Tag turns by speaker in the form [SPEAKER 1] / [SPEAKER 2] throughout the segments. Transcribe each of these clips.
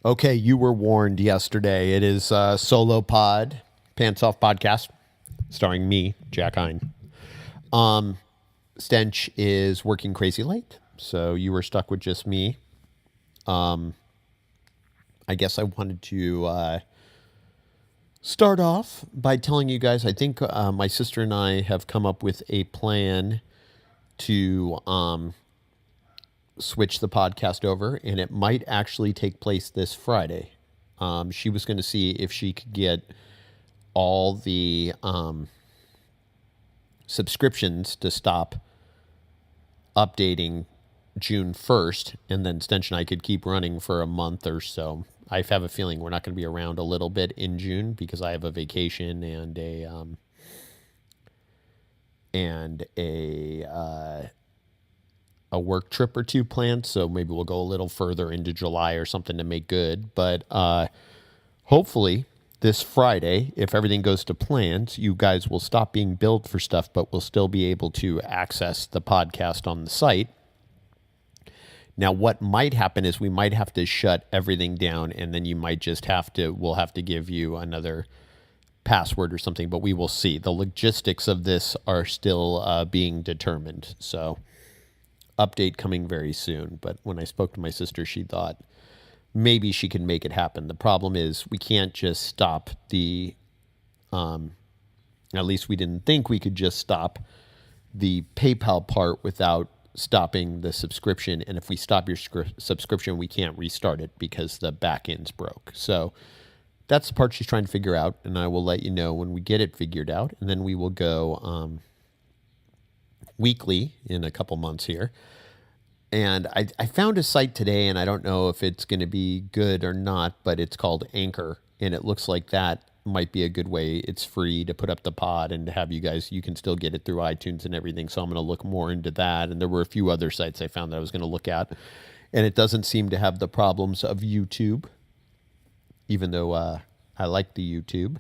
[SPEAKER 1] Okay, you were warned yesterday. It is a solo pod, Pants Off podcast, starring me, Jack Hine. Stench is working crazy late, so you were stuck with just me. I guess I wanted to start off by telling you guys, I think my sister and I have come up with a plan to switch the podcast over, and it might actually take place this Friday. She was going to see if she could get all the subscriptions to stop updating June 1st, and then Stench and I could keep running for a month or so. I have a feeling we're not going to be around a little bit in June because I have a vacation and a work trip or two planned, so maybe we'll go a little further into July or something to make good. But hopefully this Friday, if everything goes to plans, you guys will stop being billed for stuff, but we'll still be able to access the podcast on the site. Now, what might happen is we might have to shut everything down, and then you might just we'll have to give you another password or something, but we will see. The logistics of this are still being determined, so update coming very soon. But when I spoke to my sister, she thought maybe she could make it happen. The problem is we can't just stop at least we didn't think we could just stop the PayPal part without stopping the subscription. And if we stop your subscription, we can't restart it because the back end's broke. So that's the part she's trying to figure out, and I will let you know when we get it figured out. And then we will go weekly in a couple months here. And I found a site today, and I don't know if it's going to be good or not, but it's called Anchor, and it looks like that might be a good way. It's free to put up the pod and to have you guys, you can still get it through iTunes and everything. So I'm going to look more into that. And there were a few other sites I found that I was going to look at, and it doesn't seem to have the problems of YouTube, even though I like the YouTube.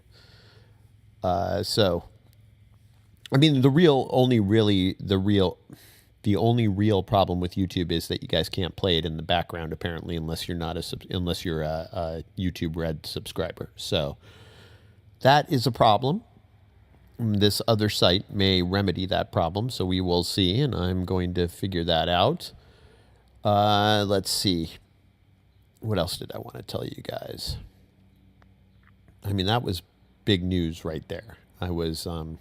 [SPEAKER 1] So, I mean, the only real problem with YouTube is that you guys can't play it in the background apparently unless you're a YouTube Red subscriber. So that is a problem. This other site may remedy that problem, so we will see, and I'm going to figure that out. Let's see. What else did I want to tell you guys? I mean, that was big news right there. I was, well,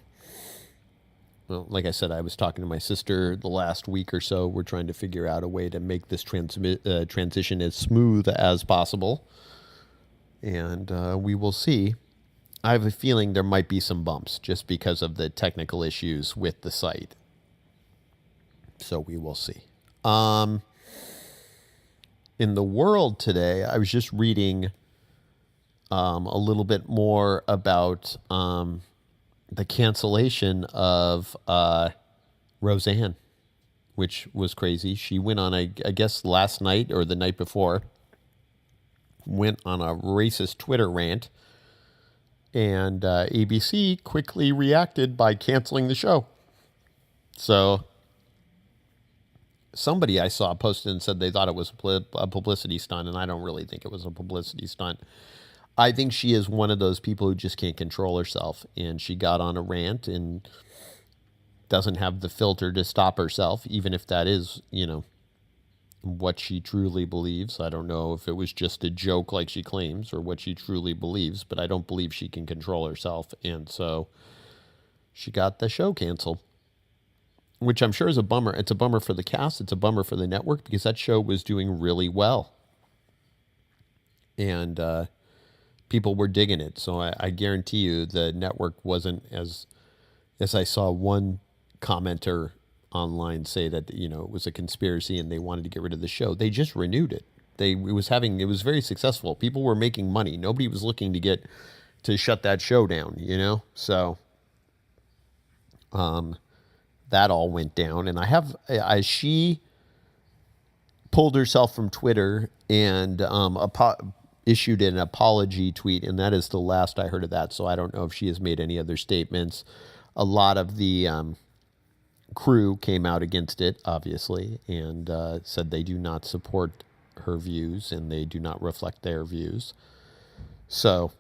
[SPEAKER 1] like I said, I was talking to my sister the last week or so. We're trying to figure out a way to make this transition as smooth as possible. And we will see. I have a feeling there might be some bumps just because of the technical issues with the site. So we will see. In the world today, I was just reading a little bit more about the cancellation of Roseanne, which was crazy. She went on, I guess last night or the night before, went on a racist Twitter rant, and ABC quickly reacted by canceling the show. So somebody I saw posted and said they thought it was a publicity stunt, and I don't really think it was a publicity stunt. I think she is one of those people who just can't control herself, and she got on a rant and doesn't have the filter to stop herself, even if that is, what she truly believes. I don't know if it was just a joke like she claims or what she truly believes, but I don't believe she can control herself, and so she got the show canceled, which I'm sure is a bummer. It's a bummer for the cast. It's a bummer for the network because that show was doing really well, and people were digging it. So I guarantee you the network wasn't as I saw one commenter online say that, it was a conspiracy and they wanted to get rid of the show. They just renewed it. It was very successful. People were making money. Nobody was looking to shut that show down, So that all went down. And she pulled herself from Twitter and issued an apology tweet, and that is the last I heard of that. So I don't know if she has made any other statements. A lot of the crew came out against it, obviously, and said they do not support her views, and they do not reflect their views. So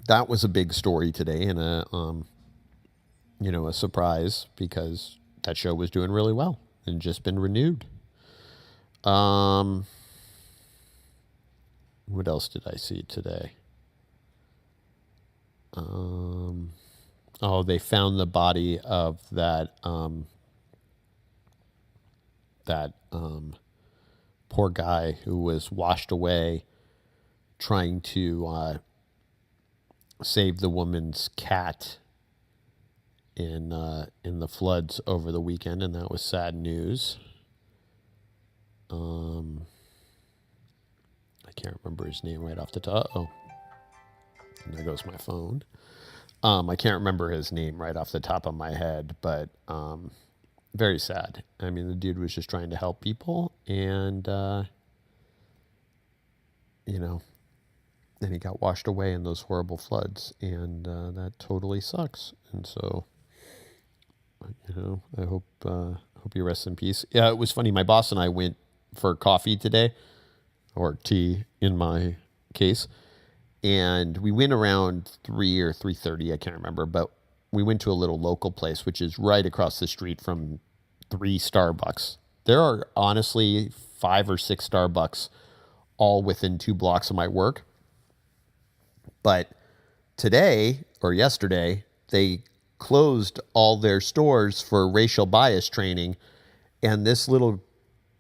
[SPEAKER 1] that was a big story today, and a surprise, because that show was doing really well and just been renewed. What else did I see today? Oh, they found the body of that poor guy who was washed away trying to save the woman's cat in the floods over the weekend, and that was sad news. I can't remember his name right off the top. Oh, and there goes my phone. I can't remember his name right off the top of my head, but very sad. I mean, the dude was just trying to help people, and then he got washed away in those horrible floods, and that totally sucks. And so, I hope he rests in peace. Yeah, it was funny. My boss and I went for coffee today, or tea in my case, and we went around 3 or 3:30. I can't remember, but we went to a little local place, which is right across the street from 3 Starbucks. There are honestly 5 or 6 Starbucks all within 2 blocks of my work. But today or yesterday, they closed all their stores for racial bias training, and this little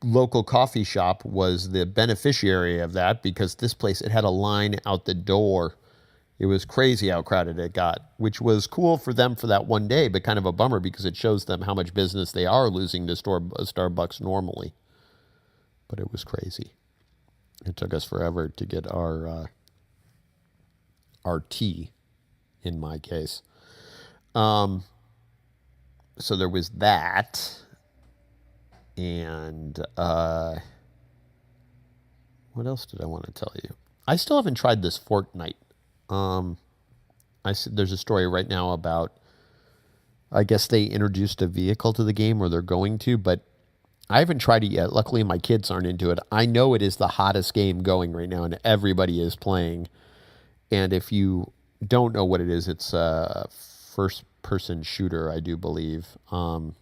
[SPEAKER 1] local coffee shop was the beneficiary of that, because this place, it had a line out the door. It was crazy how crowded it got, which was cool for them for that one day, but kind of a bummer because it shows them how much business they are losing to Starbucks normally. But it was crazy. It took us forever to get our tea, in my case. So there was that. And what else did I want to tell you? I still haven't tried this Fortnite. There's a story right now about, I guess they introduced a vehicle to the game, or they're going to, but I haven't tried it yet. Luckily, my kids aren't into it. I know it is the hottest game going right now, and everybody is playing. And if you don't know what it is, it's a first-person shooter, I do believe. And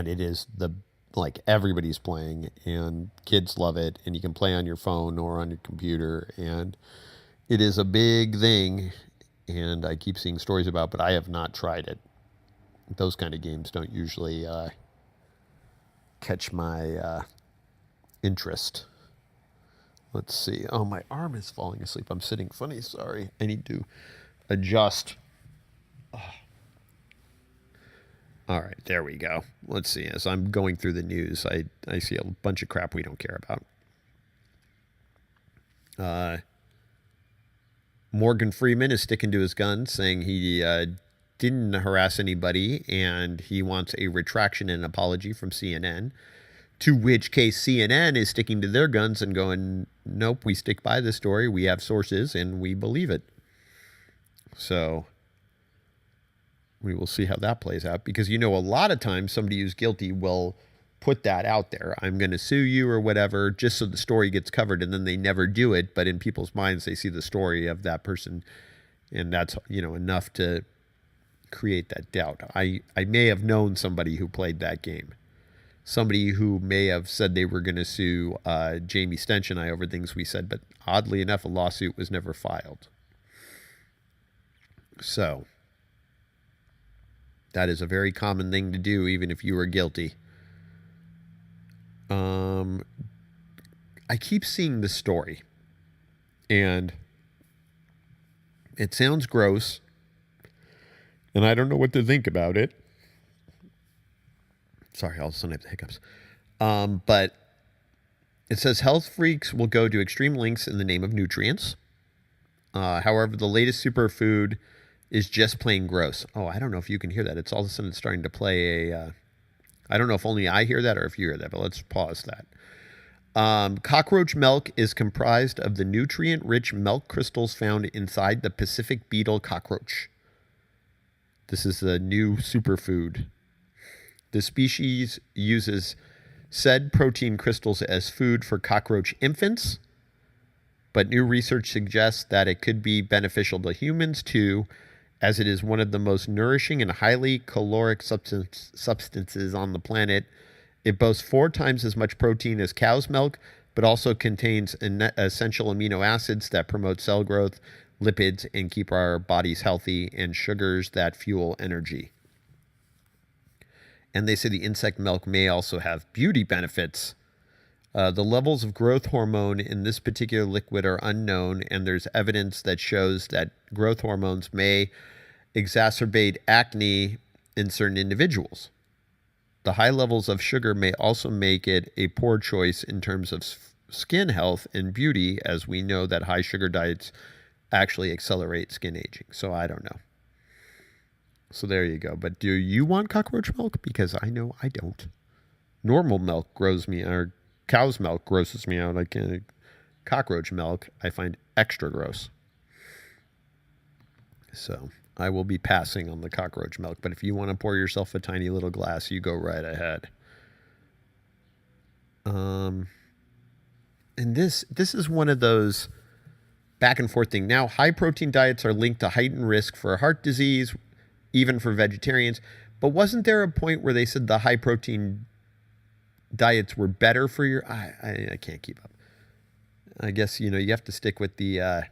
[SPEAKER 1] it is everybody's playing, and kids love it, and you can play on your phone or on your computer, and it is a big thing, and I keep seeing stories about it, but I have not tried it. Those kind of games don't usually catch my interest. Let's see. Oh, my arm is falling asleep. I'm sitting funny. Sorry. I need to adjust. Oh. All right, there we go. Let's see. As I'm going through the news, I see a bunch of crap we don't care about. Morgan Freeman is sticking to his guns, saying he didn't harass anybody, and he wants a retraction and apology from CNN. To which case CNN is sticking to their guns and going, nope, we stick by the story. We have sources, and we believe it. So we will see how that plays out, because, a lot of times somebody who's guilty will put that out there. I'm going to sue you or whatever, just so the story gets covered, and then they never do it. But in people's minds, they see the story of that person, and that's, enough to create that doubt. I may have known somebody who played that game. Somebody who may have said they were going to sue Jamie Stench and I over things we said, but oddly enough, a lawsuit was never filed. So that is a very common thing to do, even if you were guilty. I keep seeing this story, and it sounds gross, and I don't know what to think about it. Sorry, all of a sudden I have the hiccups. But it says health freaks will go to extreme lengths in the name of nutrients. However, the latest superfood is just plain gross. Oh, I don't know if you can hear that. It's all of a sudden starting to play a... I don't know if only I hear that or if you hear that, but let's pause that. Cockroach milk is comprised of the nutrient-rich milk crystals found inside the Pacific beetle cockroach. This is the new superfood. The species uses said protein crystals as food for cockroach infants, but new research suggests that it could be beneficial to humans too, as it is one of the most nourishing and highly caloric substances on the planet. It boasts 4 times as much protein as cow's milk, but also contains essential amino acids that promote cell growth, lipids, and keep our bodies healthy, and sugars that fuel energy. And they say the insect milk may also have beauty benefits. The levels of growth hormone in this particular liquid are unknown, and there's evidence that shows that growth hormones may exacerbate acne in certain individuals. The high levels of sugar may also make it a poor choice in terms of skin health and beauty, as we know that high sugar diets actually accelerate skin aging. So I don't know. So there you go. But do you want cockroach milk? Because I know I don't. Normal milk grows me, or cow's milk grosses me out. I can't. Cockroach milk I find extra gross. So I will be passing on the cockroach milk. But if you want to pour yourself a tiny little glass, you go right ahead. And this is one of those back and forth thing. Now, high protein diets are linked to heightened risk for heart disease, even for vegetarians. But wasn't there a point where they said the high protein diets were better for your... I can't keep up. I guess, you have to stick with the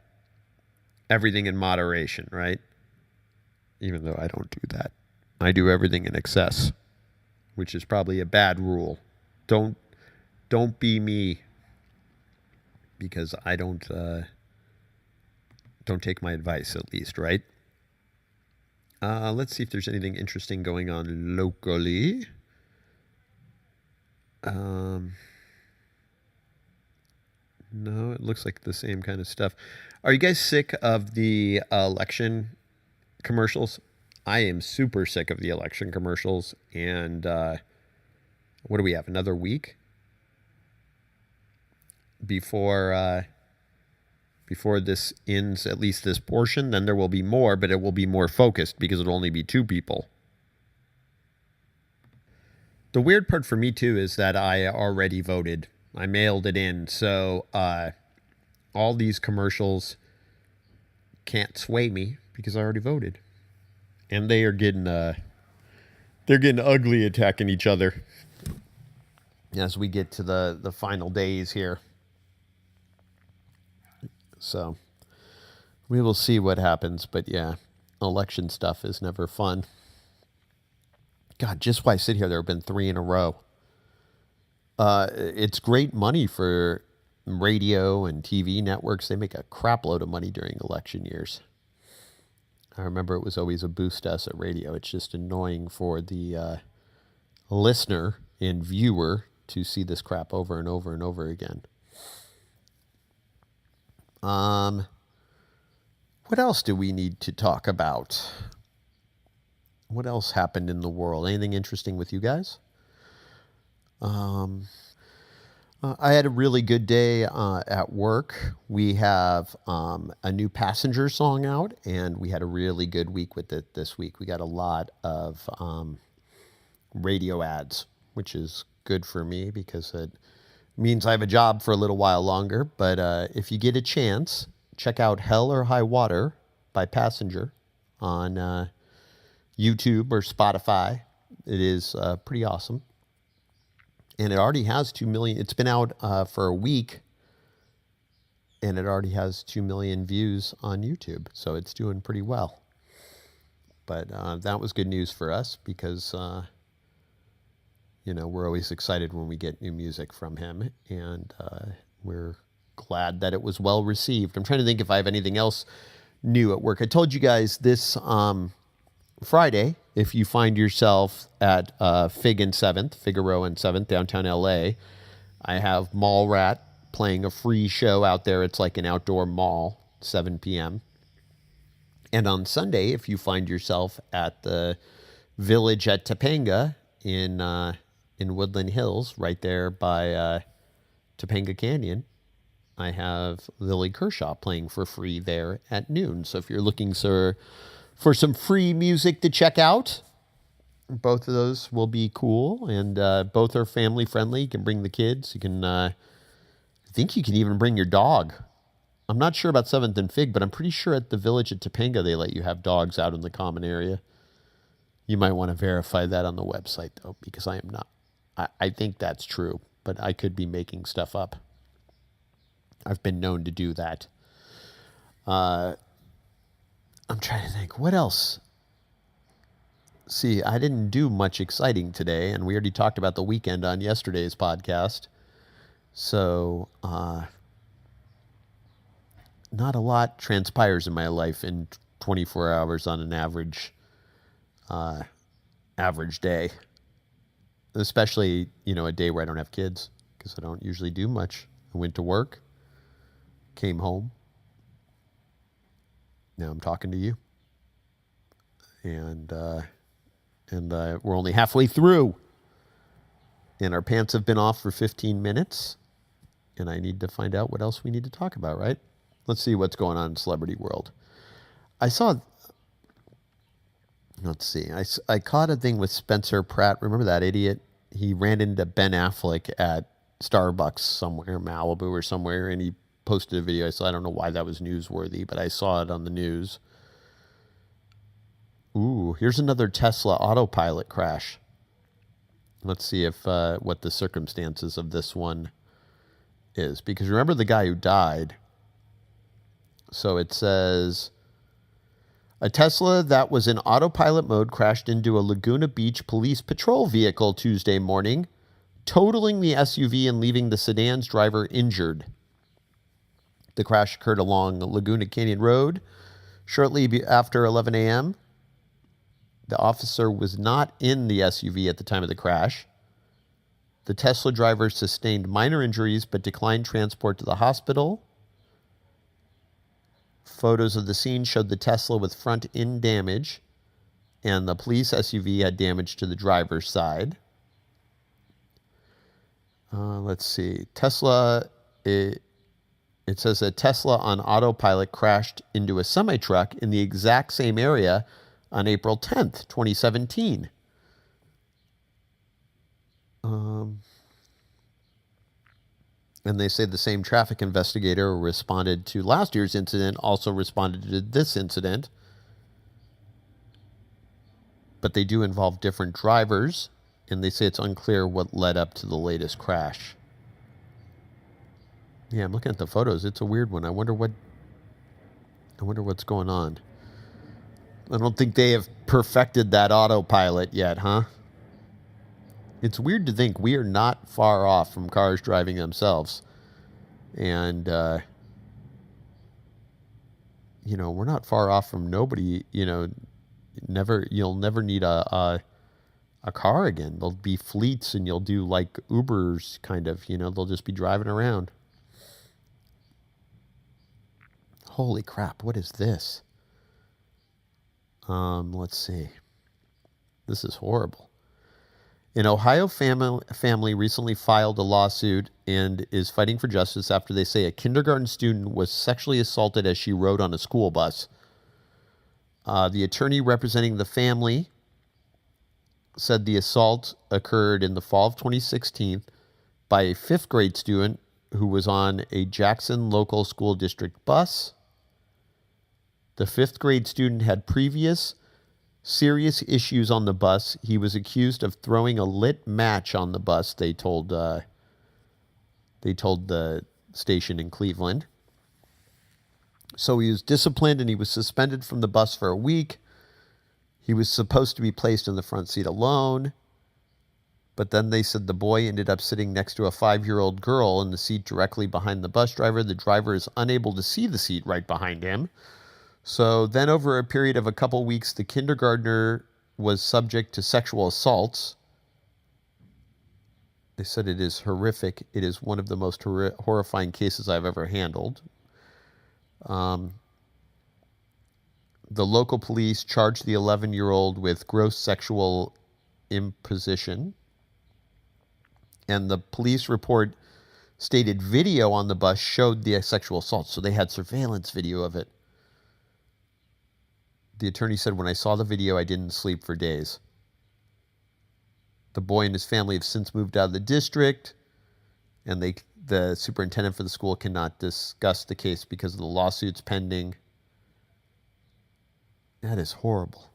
[SPEAKER 1] everything in moderation, right? Even though I don't do that. I do everything in excess, which is probably a bad rule. Don't be me, because I don't take my advice, at least, right? Let's see if there's anything interesting going on locally. No, it looks like the same kind of stuff. Are you guys sick of the election commercials? I am super sick of the election commercials. And what do we have? Another week before this ends, at least this portion. Then there will be more, but it will be more focused because it'll only be 2 people. The weird part for me, too, is that I already voted. I mailed it in. So all these commercials can't sway me because I already voted. And they are getting ugly, attacking each other as we get to the final days here. So we will see what happens. But yeah, election stuff is never fun. God, just why I sit here, there have been 3 in a row. It's great money for radio and TV networks. They make a crap load of money during election years. I remember it was always a boost to us at radio. It's just annoying for the listener and viewer to see this crap over and over and over again. What else do we need to talk about? What else happened in the world? Anything interesting with you guys? I had a really good day at work. We have a new Passenger song out, and we had a really good week with it this week. We got a lot of radio ads, which is good for me because it means I have a job for a little while longer. But if you get a chance, check out Hell or High Water by Passenger on YouTube or Spotify. It is pretty awesome. And it already has 2 million. It's been out for a week, and it already has 2 million views on YouTube. So it's doing pretty well. But that was good news for us because, we're always excited when we get new music from him. And we're glad that it was well received. I'm trying to think if I have anything else new at work. I told you guys this Friday, if you find yourself at Figaro and 7th, downtown LA, I have Mall Rat playing a free show out there. It's like an outdoor mall, 7 p.m. And on Sunday, if you find yourself at the Village at Topanga in Woodland Hills, right there by Topanga Canyon, I have Lily Kershaw playing for free there at noon. So if you're looking for some free music to check out, Both of those will be cool, and both are family friendly. You can bring the kids. You can, I think you can even bring your dog. I'm not sure about 7th and Fig, but I'm pretty sure at the village at Topanga they let you have dogs out in the common area. You might want to verify that on the website, though, because I am not. I think that's true, but I could be making stuff up. I've been known to do that. I'm trying to think. What else? See, I didn't do much exciting today, and we already talked about the weekend on yesterday's podcast. So, not a lot transpires in my life in 24 hours on an average day. Especially, a day where I don't have kids, because I don't usually do much. I went to work, came home. Now I'm talking to you. And we're only halfway through. And our pants have been off for 15 minutes. And I need to find out what else we need to talk about, right? Let's see what's going on in celebrity world. Let's see. I caught a thing with Spencer Pratt. Remember that idiot? He ran into Ben Affleck at Starbucks somewhere, Malibu or somewhere, and he posted a video. I don't know why that was newsworthy, but I saw it on the news. Ooh, here's another Tesla autopilot crash. Let's see if what the circumstances of this one is. Because remember the guy who died. So it says, a Tesla that was in autopilot mode crashed into a Laguna Beach police patrol vehicle Tuesday morning, totaling the SUV and leaving the sedan's driver injured. The crash occurred along Laguna Canyon Road shortly after 11 a.m. The officer was not in the SUV at the time of the crash. The Tesla driver sustained minor injuries but declined transport to the hospital. Photos of the scene showed the Tesla with front end damage, and the police SUV had damage to the driver's side. Let's see. It says a Tesla on autopilot crashed into a semi-truck in the exact same area on April 10th, 2017. And they say the same traffic investigator who responded to last year's incident also responded to this incident. But they do involve different drivers, and they say it's unclear what led up to the latest crash. Yeah, I'm looking at the photos. It's a weird one. I wonder what's going on. I don't think they have perfected that autopilot yet, huh? It's weird to think we are not far off from cars driving themselves. And, we're not far off from nobody, you'll never need a car again. There'll be fleets and you'll do like Ubers kind of, they'll just be driving around. Holy crap, what is this? Let's see. This is horrible. An Ohio family recently filed a lawsuit and is fighting for justice after they say a kindergarten student was sexually assaulted as she rode on a school bus. The attorney representing the family said the assault occurred in the fall of 2016 by a 5th grade student who was on a Jackson local school district bus. The 5th grade student had previous serious issues on the bus. He was accused of throwing a lit match on the bus, they told the station in Cleveland. So he was disciplined and he was suspended from the bus for a week. He was supposed to be placed in the front seat alone. But then they said the boy ended up sitting next to a 5-year-old girl in the seat directly behind the bus driver. The driver is unable to see the seat right behind him. So then over a period of a couple weeks, the kindergartner was subject to sexual assaults. They said it is horrific. It is one of the most horrifying cases I've ever handled. The local police charged the 11-year-old with gross sexual imposition. And the police report stated video on the bus showed the sexual assault. So they had surveillance video of it. The attorney said, when I saw the video, I didn't sleep for days. The boy and his family have since moved out of the district, and the superintendent for the school cannot discuss the case because of the lawsuits pending. That is horrible.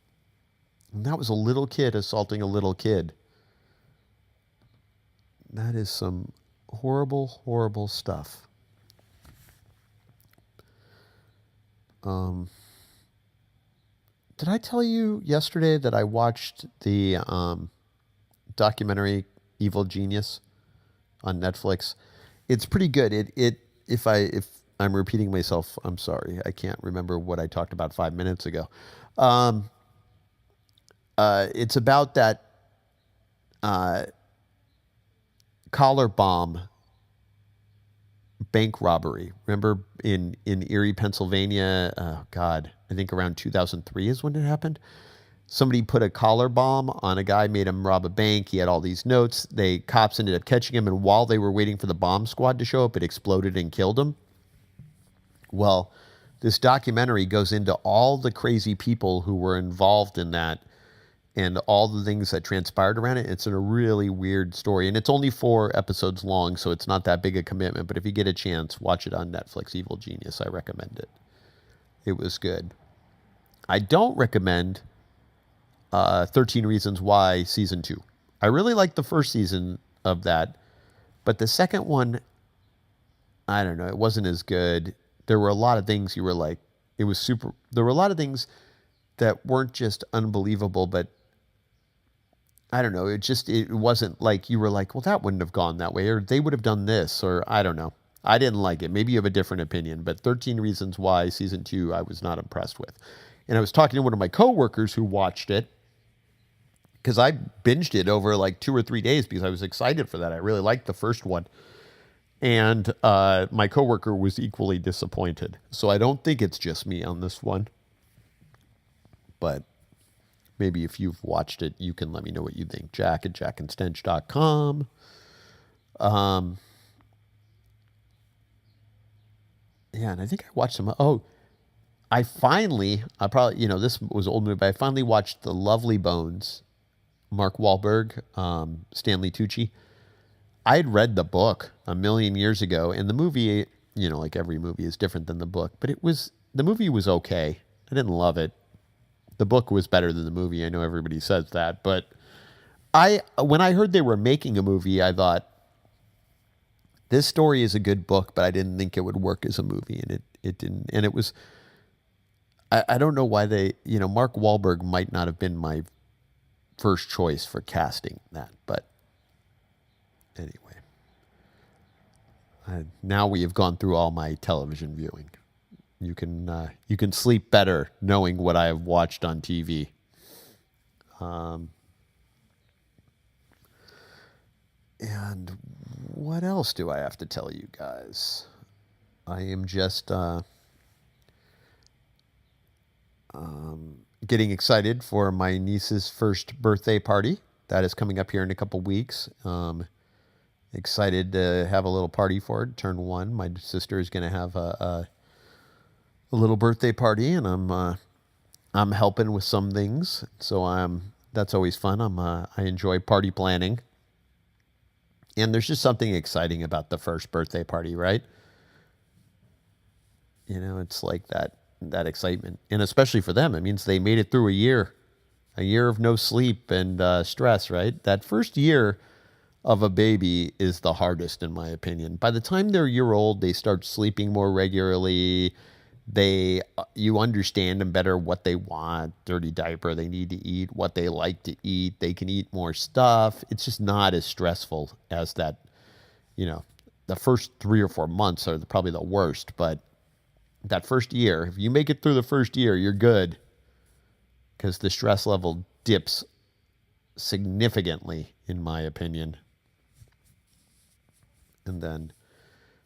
[SPEAKER 1] And that was a little kid assaulting a little kid. That is some horrible, horrible stuff. Did I tell you yesterday that I watched the documentary Evil Genius on Netflix? It's pretty good. If I'm repeating myself, I'm sorry. I can't remember what I talked about 5 minutes ago. It's about that collar bomb bank robbery. Remember in Erie, Pennsylvania? Oh God, I think around 2003 is when it happened. Somebody put a collar bomb on a guy, made him rob a bank. He had all these notes. Cops ended up catching him, and while they were waiting for the bomb squad to show up, it exploded and killed him. Well, this documentary goes into all the crazy people who were involved in that and all the things that transpired around it. It's a really weird story, and it's only 4 episodes long, so it's not that big a commitment. But if you get a chance, watch it on Netflix, Evil Genius. I recommend it. It was good. I don't recommend 13 Reasons Why Season 2. I really liked the first season of that, but the second one, I don't know, it wasn't as good. There were a lot of things you were like, it was super, there were a lot of things that weren't just unbelievable, but I don't know. It wasn't like you were like, well, that wouldn't have gone that way, or they would have done this, or I don't know. I didn't like it. Maybe you have a different opinion, but 13 Reasons Why Season 2, I was not impressed with. And I was talking to one of my coworkers who watched it because I binged it over like 2 or 3 days because I was excited for that. I really liked the first one. And my coworker was equally disappointed. So I don't think it's just me on this one. But maybe if you've watched it, you can let me know what you think. Jack at jackandstench.com. Yeah, and I think I watched some. Oh, I probably, this was old movie, but I finally watched The Lovely Bones, Mark Wahlberg, Stanley Tucci. I had read the book a million years ago, and the movie, like every movie is different than the book, but the movie was okay. I didn't love it. The book was better than the movie. I know everybody says that, but when I heard they were making a movie, I thought, this story is a good book, but I didn't think it would work as a movie, and it didn't. And it was, I don't know why Mark Wahlberg might not have been my first choice for casting that, but anyway. Now we have gone through all my television viewing. You can sleep better knowing what I have watched on TV. And what else do I have to tell you guys? I am just getting excited for my niece's first birthday party. That is coming up here in a couple weeks. Excited to have a little party for her. Turn 1. My sister is going to have a little birthday party, and I'm helping with some things. So that's always fun. I enjoy party planning. And there's just something exciting about the first birthday party, right? It's like that excitement. And especially for them, it means they made it through a year of no sleep and stress, right? That first year of a baby is the hardest, in my opinion. By the time they're a year old, they start sleeping more regularly. You understand them better, what they want, dirty diaper they need to eat, what they like to eat. They can eat more stuff. It's just not as stressful as that, the first 3 or 4 months are probably the worst. But that first year, if you make it through the first year, you're good, because the stress level dips significantly, in my opinion. And then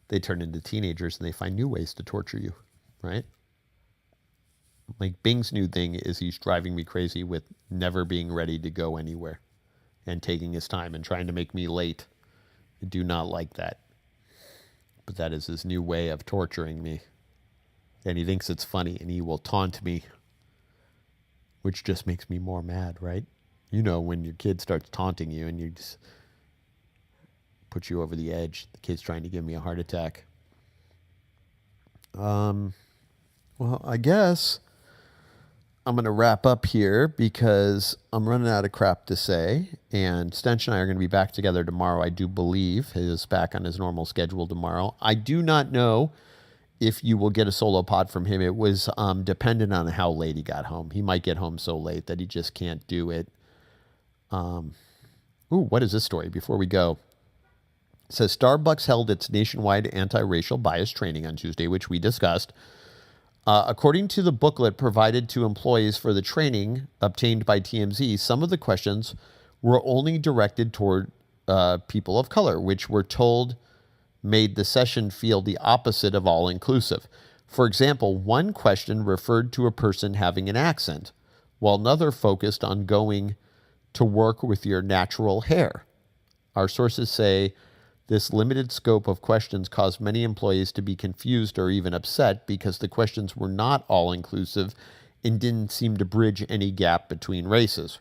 [SPEAKER 1] they turn into teenagers and they find new ways to torture you, right? Like Bing's new thing is he's driving me crazy with never being ready to go anywhere and taking his time and trying to make me late. I do not like that. But that is his new way of torturing me. And he thinks it's funny, and he will taunt me, which just makes me more mad, right? You know, when your kid starts taunting you and you just put you over the edge. The kid's trying to give me a heart attack. Well, I guess I'm going to wrap up here because I'm running out of crap to say. And Stench and I are going to be back together tomorrow. I do believe he is back on his normal schedule tomorrow. I do not know if you will get a solo pod from him. It was dependent on how late he got home. He might get home so late that he just can't do it. What is this story before we go? It says Starbucks held its nationwide anti-racial bias training on Tuesday, which we discussed. According to the booklet provided to employees for the training obtained by TMZ, some of the questions were only directed toward people of color, which were told made the session feel the opposite of all-inclusive. For example, one question referred to a person having an accent, while another focused on going to work with your natural hair. Our sources say this limited scope of questions caused many employees to be confused or even upset because the questions were not all-inclusive and didn't seem to bridge any gap between races.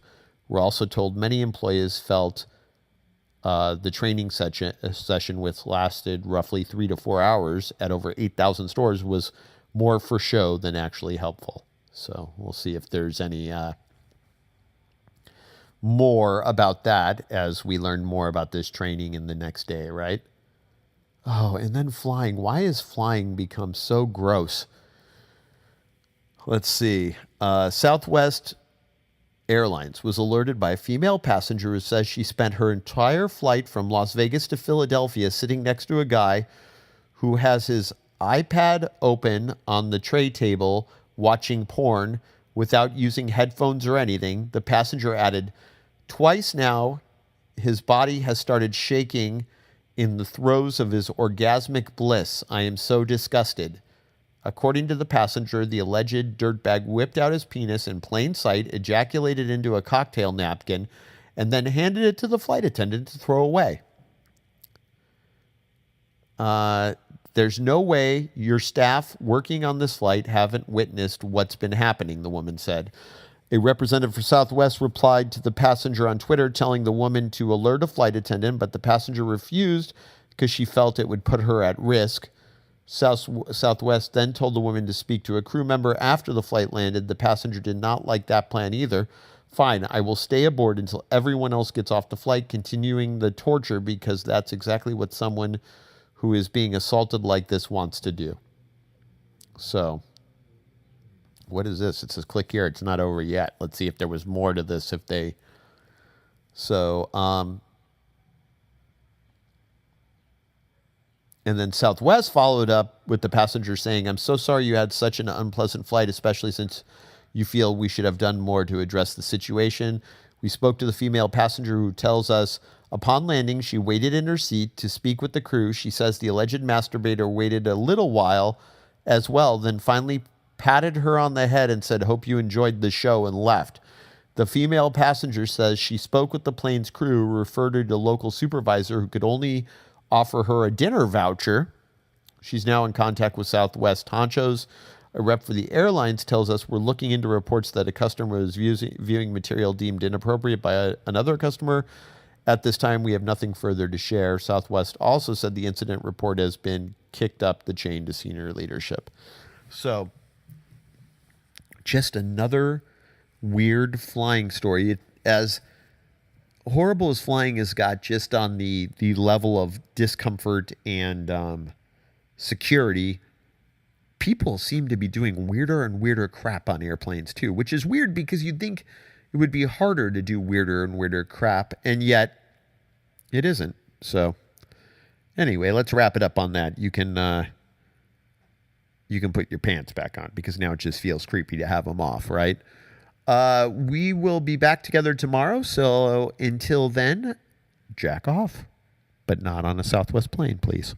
[SPEAKER 1] We're also told many employees felt the training session, which lasted roughly 3 to 4 hours at over 8,000 stores, was more for show than actually helpful. So we'll see if there's any more about that as we learn more about this training in the next day, right? Oh, and then flying. Why has flying become so gross? Let's see. Southwest Airlines was alerted by a female passenger who says she spent her entire flight from Las Vegas to Philadelphia sitting next to a guy who has his iPad open on the tray table watching porn without using headphones or anything. The passenger added, "Twice now, his body has started shaking in the throes of his orgasmic bliss. I am so disgusted." According to the passenger, the alleged dirtbag whipped out his penis in plain sight, ejaculated into a cocktail napkin, and then handed it to the flight attendant to throw away. There's no way your staff working on this flight haven't witnessed what's been happening, the woman said. A representative for Southwest replied to the passenger on Twitter, telling the woman to alert a flight attendant, but the passenger refused because she felt it would put her at risk. Southwest then told the woman to speak to a crew member after the flight landed. The passenger did not like that plan either. "Fine, I will stay aboard until everyone else gets off the flight," continuing the torture because that's exactly what someone who is being assaulted like this wants to do. So, what is this? It says click here. It's not over yet. Let's see if there was more to this. And then Southwest followed up with the passenger saying, "I'm so sorry you had such an unpleasant flight, especially since you feel we should have done more to address the situation. We spoke to the female passenger who tells us upon landing, she waited in her seat to speak with the crew. She says the alleged masturbator waited a little while as well, then finally patted her on the head and said, 'Hope you enjoyed the show,' and left." The female passenger says she spoke with the plane's crew, referred to the local supervisor who could only offer her a dinner voucher. She's now in contact with Southwest honchos. A rep for the airlines tells us, "We're looking into reports that a customer was viewing material deemed inappropriate by another customer. At this time, we have nothing further to share." Southwest also said the incident report has been kicked up the chain to senior leadership. So, just another weird flying story. As horrible as flying has got just on the level of discomfort and security, people seem to be doing weirder and weirder crap on airplanes too, which is weird because you'd think it would be harder to do weirder and weirder crap, and yet it isn't. So anyway, let's wrap it up on that. You can put your pants back on because now it just feels creepy to have them off, right? We will be back together tomorrow. So until then, jack off, but not on a Southwest plane, please.